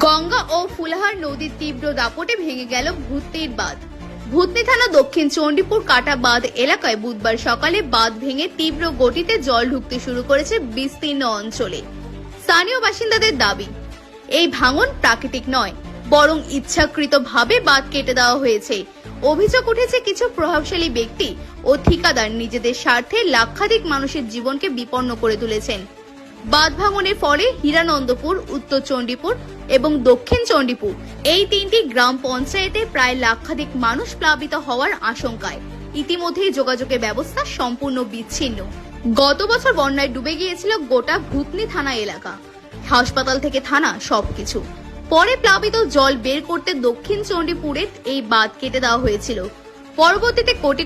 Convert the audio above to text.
গঙ্গা ও ফুলহার নদীর তীব্র দাপটে ভেঙে গেল ভূতনির বাঁধ। ভূতনি থানা দক্ষিণ চণ্ডীপুর কাটা বাঁধ এলাকায় বুধবার সকালে বাঁধ ভেঙে তীব্র গতিতে জল ঢুকতে শুরু করেছে বিস্তীর্ণ অঞ্চলে। স্থানীয় বাসিন্দাদের দাবি, এই ভাঙন প্রাকৃতিক নয়, বরং ইচ্ছাকৃতভাবে বাঁধ কেটে দেওয়া হয়েছে। অভিযোগ উঠেছে কিছু প্রভাবশালী ব্যক্তি ও ঠিকাদার নিজেদের স্বার্থে লাক্ষাধিক মানুষের জীবনকে বিপন্ন করে তুলেছেন। বাঁধ ভাঙনের ফলে হীরানন্দপুর, উত্তর চণ্ডীপুর এবং দক্ষিণ চণ্ডীপুর এই তিনটি গ্রাম পঞ্চায়েতে প্রায় লাক্ষাধিক মানুষ প্লাবিত হওয়ার আশঙ্কায়। ইতিমধ্যেই যোগাযোগের ব্যবস্থা সম্পূর্ণ বিচ্ছিন্ন। গত বছর বন্যায় ডুবে গিয়েছিল গোটা ভূতনি থানা এলাকা, হাসপাতাল থেকে থানা সবকিছু। পরে প্লাবিত জল বের করতে দক্ষিণ চণ্ডীপুরে এই বাঁধ কেটে দেওয়া হয়েছিল। পরবর্তীতে কোটি